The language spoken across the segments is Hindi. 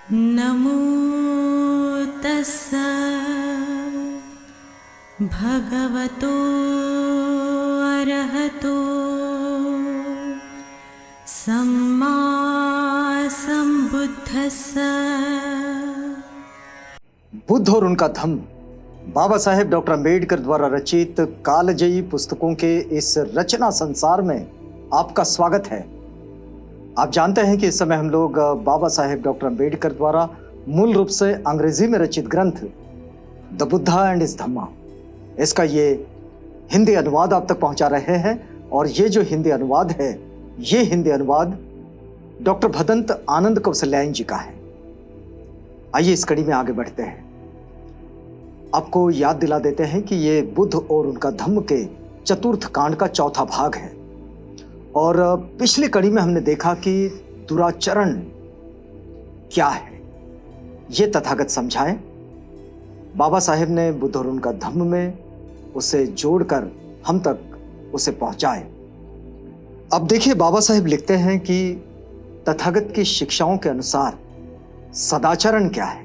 नमो तस्स भगवतो अरहतो सम्मा सम्बुद्धस्स। बुद्ध और उनका धम्म बाबा साहेब डॉक्टर अम्बेडकर द्वारा रचित कालजयी पुस्तकों के इस रचना संसार में आपका स्वागत है। आप जानते हैं कि इस समय हम लोग बाबा साहेब डॉक्टर अम्बेडकर द्वारा मूल रूप से अंग्रेजी में रचित ग्रंथ द बुद्धा एंड हिज धम्मा, इसका ये हिंदी अनुवाद आप तक पहुंचा रहे हैं। और ये जो हिंदी अनुवाद है, ये हिंदी अनुवाद डॉक्टर भदंत आनंद कौशल्यायन जी का है। आइए इस कड़ी में आगे बढ़ते हैं। आपको याद दिला देते हैं कि ये बुद्ध और उनका धम्म के चतुर्थ कांड का चौथा भाग है। और पिछली कड़ी में हमने देखा कि दुराचरण क्या है, ये तथागत समझाए। बाबा साहेब ने बुद्ध और उनका धम्म में उसे जोड़कर हम तक उसे पहुंचाए। अब देखिए, बाबा साहेब लिखते हैं कि तथागत की शिक्षाओं के अनुसार सदाचरण क्या है।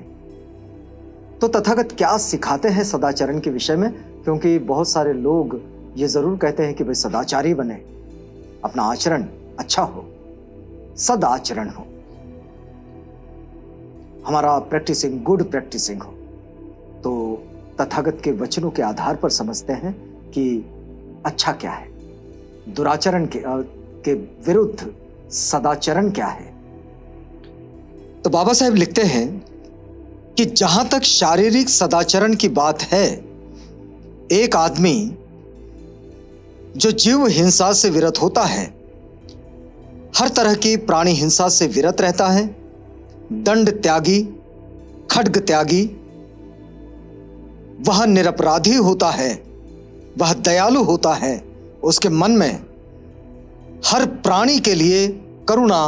तो तथागत क्या सिखाते हैं सदाचरण के विषय में, क्योंकि बहुत सारे लोग ये जरूर कहते हैं कि भाई सदाचारी बने, अपना आचरण अच्छा हो, सदाचरण हो, हमारा प्रैक्टिसिंग गुड प्रैक्टिसिंग हो। तो तथागत के वचनों के आधार पर समझते हैं कि अच्छा क्या है, दुराचरण के विरुद्ध सदाचरण क्या है। तो बाबा साहेब लिखते हैं कि जहां तक शारीरिक सदाचरण की बात है, एक आदमी जो जीव हिंसा से विरत होता है, हर तरह की प्राणी हिंसा से विरत रहता है, दंड त्यागी, खड्ग त्यागी, वह निरपराधी होता है, वह दयालु होता है, उसके मन में हर प्राणी के लिए करुणा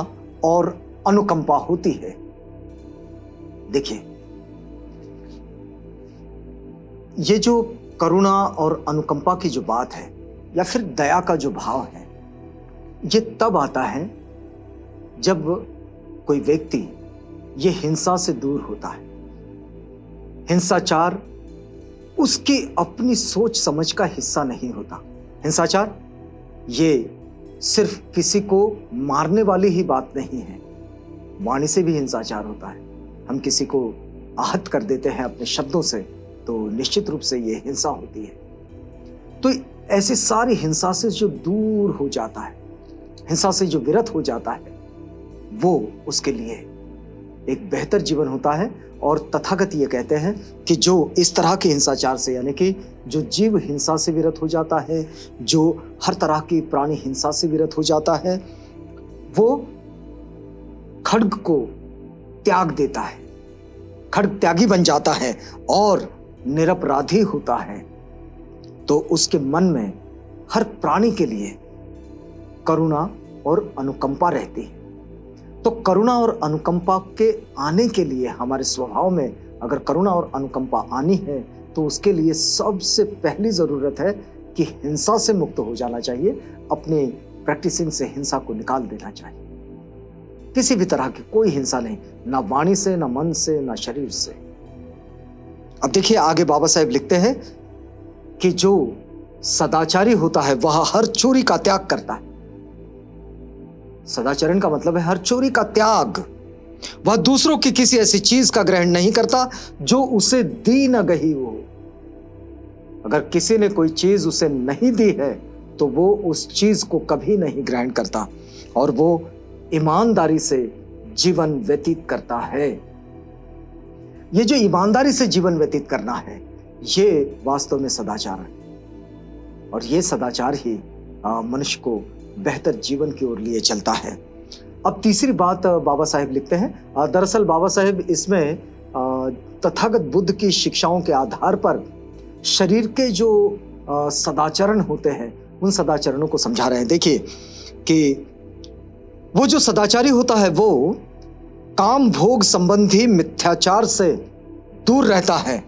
और अनुकंपा होती है। देखिए, ये जो करुणा और अनुकंपा की जो बात है, या फिर दया का जो भाव है, ये तब आता है जब कोई व्यक्ति ये हिंसा से दूर होता है। हिंसाचार उसकी अपनी सोच समझ का हिस्सा नहीं होता। हिंसाचार ये सिर्फ किसी को मारने वाली ही बात नहीं है, वाणी से भी हिंसाचार होता है। हम किसी को आहत कर देते हैं अपने शब्दों से, तो निश्चित रूप से ये हिंसा होती है। तो ऐसी सारी हिंसा से जो दूर हो जाता है, हिंसा से जो विरत हो जाता है, वो उसके लिए एक बेहतर जीवन होता है। और तथागत ये कहते हैं कि जो इस तरह के हिंसाचार से, यानी कि जो जीव हिंसा से विरत हो जाता है, जो हर तरह की प्राणी हिंसा से विरत हो जाता है, वो खड्ग को त्याग देता है, खड्ग त्यागी बन जाता है और निरपराधी होता है। तो उसके मन में हर प्राणी के लिए करुणा और अनुकंपा रहती है। तो करुणा और अनुकंपा के आने के लिए, हमारे स्वभाव में अगर करुणा और अनुकंपा आनी है, तो उसके लिए सबसे पहली जरूरत है कि हिंसा से मुक्त हो जाना चाहिए। अपने प्रैक्टिसिंग से हिंसा को निकाल देना चाहिए। किसी भी तरह की कोई हिंसा नहीं, ना वाणी से, ना मन से, ना शरीर से। अब देखिए आगे बाबा साहेब लिखते हैं कि जो सदाचारी होता है वह हर चोरी का त्याग करता है। सदाचरण का मतलब है हर चोरी का त्याग। वह दूसरों की किसी ऐसी चीज का ग्रहण नहीं करता जो उसे दी न गई हो। अगर किसी ने कोई चीज उसे नहीं दी है, तो वो उस चीज को कभी नहीं ग्रहण करता, और वो ईमानदारी से जीवन व्यतीत करता है। ये जो ईमानदारी से जीवन व्यतीत करना है, ये वास्तव में सदाचार है। और ये सदाचार ही मनुष्य को बेहतर जीवन की ओर लिए चलता है। अब तीसरी बात बाबा साहेब लिखते हैं, दरअसल बाबा साहेब इसमें तथागत बुद्ध की शिक्षाओं के आधार पर शरीर के जो सदाचरण होते हैं, उन सदाचरणों को समझा रहे हैं। देखिए कि वो जो सदाचारी होता है, वो काम भोग संबंधी मिथ्याचार से दूर रहता है।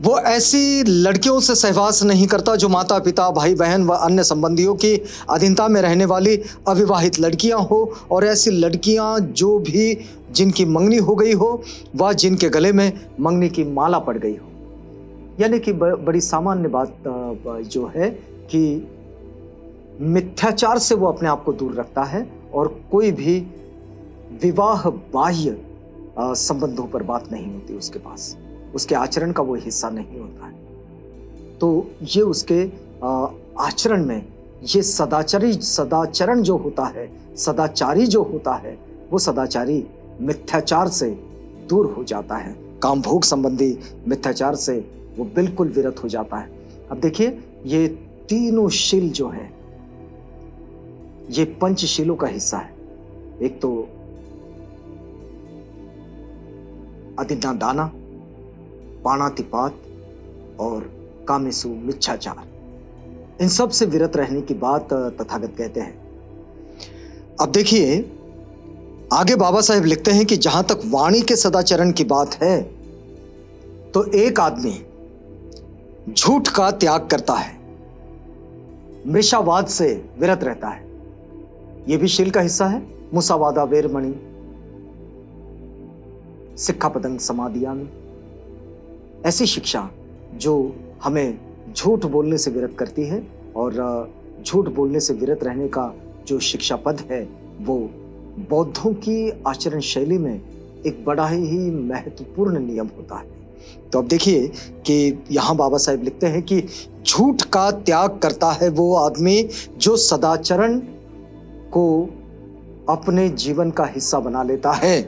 वो ऐसी लड़कियों से सहवास नहीं करता जो माता पिता, भाई बहन व अन्य संबंधियों की अधीनता में रहने वाली अविवाहित लड़कियां हो, और ऐसी लड़कियां जो भी जिनकी मंगनी हो गई हो व जिनके गले में मंगनी की माला पड़ गई हो। यानी कि बड़ी सामान्य बात जो है कि मिथ्याचार से वो अपने आप को दूर रखता है और कोई भी विवाह बाह्य संबंधों पर बात नहीं होती उसके पास, उसके आचरण का वो हिस्सा नहीं होता है। तो ये उसके आचरण में ये सदाचरण जो होता है, सदाचारी जो होता है, वो सदाचारी मिथ्याचार से दूर हो जाता है, कामभोग संबंधी मिथ्याचार से वो बिल्कुल विरत हो जाता है। अब देखिए, ये तीनों शील जो है ये पंचशीलों का हिस्सा है। एक तो अधिदाना, पाणातिपात और कामेसु मिच्छाचार, इन सब से विरत रहने की बात तथागत कहते हैं। अब देखिए, आगे बाबा साहेब लिखते हैं कि जहां तक वाणी के सदाचरण की बात है तो एक आदमी झूठ का त्याग करता है, मृषावाद से विरत रहता है, यह भी शील का हिस्सा है। मुसावादा वेरमणि सिक्खापदं समादियामि, ऐसी शिक्षा जो हमें झूठ बोलने से विरत करती है, और झूठ बोलने से विरत रहने का जो शिक्षा पद है वो बौद्धों की आचरण शैली में एक बड़ा ही महत्वपूर्ण नियम होता है। तो अब देखिए कि यहाँ बाबा साहेब लिखते हैं कि झूठ का त्याग करता है वो आदमी जो सदाचरण को अपने जीवन का हिस्सा बना लेता है।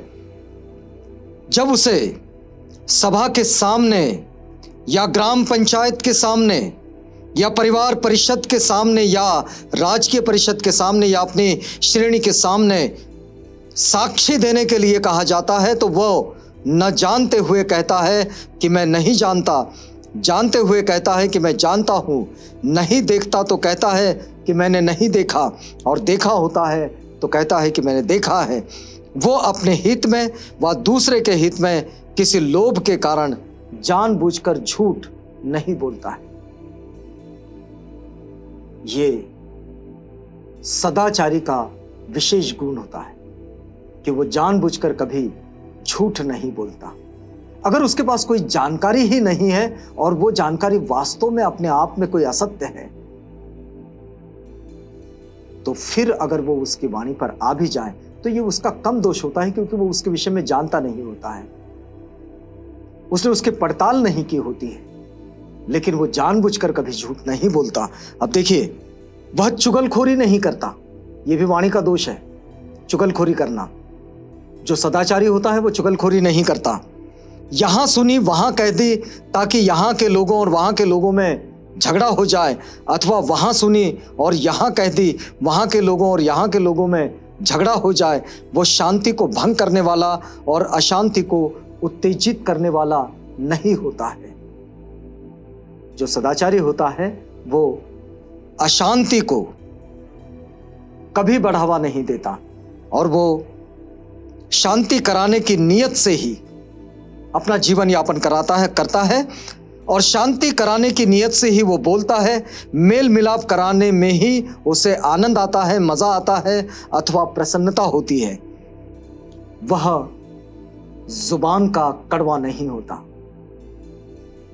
जब उसे सभा के सामने या ग्राम पंचायत के सामने या परिवार परिषद के सामने या राजकीय परिषद के सामने या अपनी श्रेणी के सामने साक्षी देने के लिए कहा जाता है, तो वो न जानते हुए कहता है कि मैं नहीं जानता, जानते हुए कहता है कि मैं जानता हूँ, नहीं देखता तो कहता है कि मैंने नहीं देखा, और देखा होता है तो कहता है कि मैंने देखा है। वो अपने हित में व दूसरे के हित में किसी लोभ के कारण जानबूझकर झूठ नहीं बोलता है। ये सदाचारी का विशेष गुण होता है कि वो जानबूझकर कभी झूठ नहीं बोलता। अगर उसके पास कोई जानकारी ही नहीं है और वो जानकारी वास्तव में अपने आप में कोई असत्य है, तो फिर अगर वो उसकी वाणी पर आ भी जाए तो ये उसका कम दोष होता है, क्योंकि वो उसके विषय में जानता नहीं होता है, उसने उसकी पड़ताल नहीं की होती है, लेकिन वो जानबूझकर कभी झूठ नहीं बोलता। अब देखिए, वह चुगलखोरी नहीं करता, यह भी वाणी का दोष है, चुगलखोरी करना। जो सदाचारी होता है वो चुगलखोरी नहीं करता। यहां सुनी वहां कह दी ताकि यहां के लोगों और वहां के लोगों में झगड़ा हो जाए, अथवा वहां सुनी और यहां कह दी वहां के लोगों और यहां के लोगों में झगड़ा हो जाए। वो शांति को भंग करने वाला और अशांति को उत्तेजित करने वाला नहीं होता है। जो सदाचारी होता है वो अशांति को कभी बढ़ावा नहीं देता, और वो शांति कराने की नियत से ही अपना जीवन यापन करता है, और शांति कराने की नियत से ही वो बोलता है। मेल मिलाप कराने में ही उसे आनंद आता है, मजा आता है अथवा प्रसन्नता होती है। वह जुबान का कड़वा नहीं होता।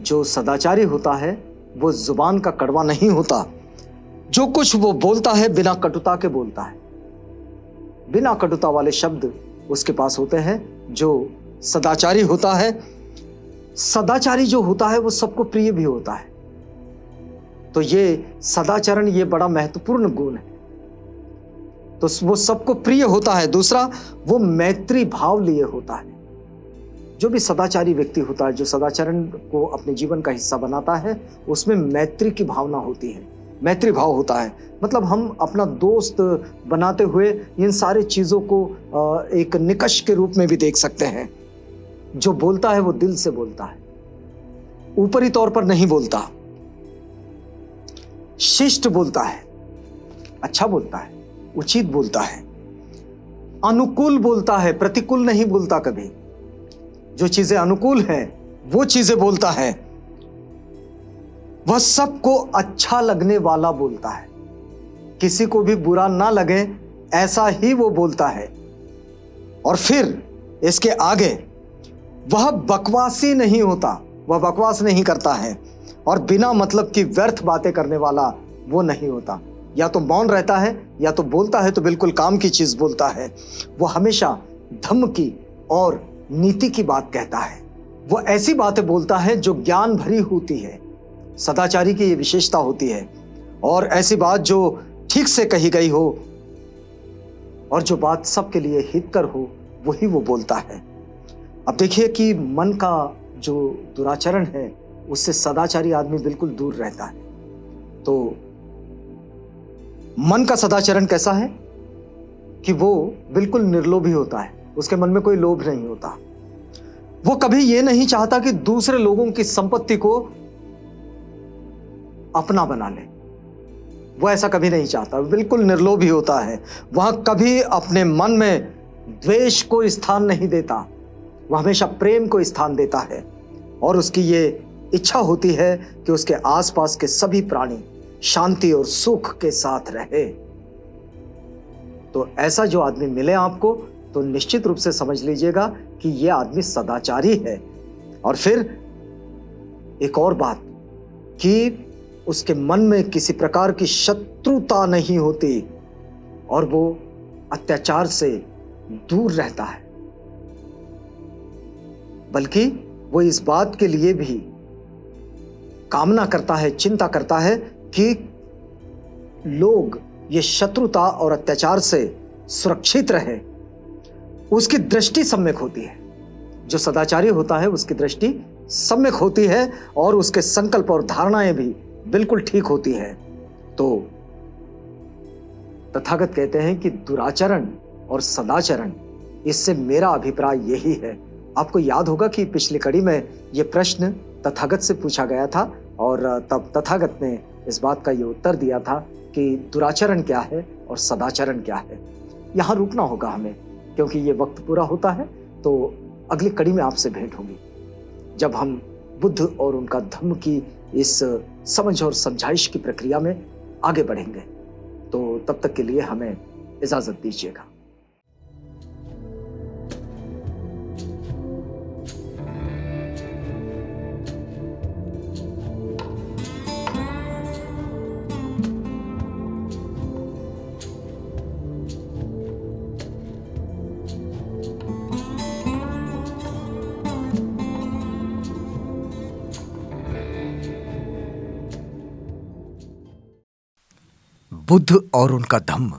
जो सदाचारी होता है वो जुबान का कड़वा नहीं होता। जो कुछ वो बोलता है बिना कटुता के बोलता है, बिना कटुता वाले शब्द उसके पास होते हैं। जो सदाचारी होता है, सदाचारी जो होता है वो सबको प्रिय भी होता है। तो ये सदाचरण ये बड़ा महत्वपूर्ण गुण है। तो वो सबको प्रिय होता है। दूसरा, वो मैत्री भाव लिए होता है। जो भी सदाचारी व्यक्ति होता है, जो सदाचरण को अपने जीवन का हिस्सा बनाता है, उसमें मैत्री की भावना होती है, मैत्री भाव होता है। मतलब हम अपना दोस्त बनाते हुए इन सारी चीजों को एक निकष के रूप में भी देख सकते हैं। जो बोलता है वो दिल से बोलता है, ऊपरी तौर पर नहीं बोलता, शिष्ट बोलता है, अच्छा बोलता है, उचित बोलता है, अनुकूल बोलता है, प्रतिकूल नहीं बोलता कभी। जो चीजें अनुकूल हैं वो चीजें बोलता है। वह सबको अच्छा लगने वाला बोलता है, किसी को भी बुरा ना लगे ऐसा ही वो बोलता है। और फिर इसके आगे वह बकवासी नहीं होता, वह बकवास नहीं करता है और बिना मतलब की व्यर्थ बातें करने वाला वो नहीं होता। या तो मौन रहता है या तो बोलता है तो बिल्कुल काम की चीज बोलता है। वो हमेशा धम्म की और नीति की बात कहता है। वो ऐसी बातें बोलता है जो ज्ञान भरी होती है। सदाचारी की ये विशेषता होती है। और ऐसी बात जो ठीक से कही गई हो और जो बात सबके लिए हितकर हो, वही वो बोलता है। अब देखिए कि मन का जो दुराचरण है उससे सदाचारी आदमी बिल्कुल दूर रहता है। तो मन का सदाचरण कैसा है कि वो बिल्कुल निर्लोभी होता है, उसके मन में कोई लोभ नहीं होता। वो कभी ये नहीं चाहता कि दूसरे लोगों की संपत्ति को अपना बना ले, वो ऐसा कभी नहीं चाहता, बिल्कुल निर्लोभी होता है। वह कभी अपने मन में द्वेष को स्थान नहीं देता, वह हमेशा प्रेम को स्थान देता है और उसकी ये इच्छा होती है कि उसके आसपास के सभी प्राणी शांति और सुख के साथ रहे। तो ऐसा जो आदमी मिले आपको तो निश्चित रूप से समझ लीजिएगा कि यह आदमी सदाचारी है। और फिर एक और बात कि उसके मन में किसी प्रकार की शत्रुता नहीं होती और वो अत्याचार से दूर रहता है, बल्कि वो इस बात के लिए भी कामना करता है, चिंता करता है कि लोग ये शत्रुता और अत्याचार से सुरक्षित रहे। उसकी दृष्टि सम्यक होती है। जो सदाचारी होता है उसकी दृष्टि सम्यक होती है और उसके संकल्प और धारणाएं भी बिल्कुल ठीक होती है। तो तथागत कहते हैं कि दुराचरण और सदाचरण, इससे मेरा अभिप्राय यही है। आपको याद होगा कि पिछली कड़ी में यह प्रश्न तथागत से पूछा गया था और तब तथागत ने इस बात का ये उत्तर दिया था कि दुराचरण क्या है और सदाचरण क्या है। यहां रुकना होगा हमें क्योंकि ये वक्त पूरा होता है। तो अगली कड़ी में आपसे भेंट होगी जब हम बुद्ध और उनका धम्म की इस समझ और समझाइश की प्रक्रिया में आगे बढ़ेंगे। तो तब तक के लिए हमें इजाजत दीजिएगा। बुद्ध और उनका धम्म।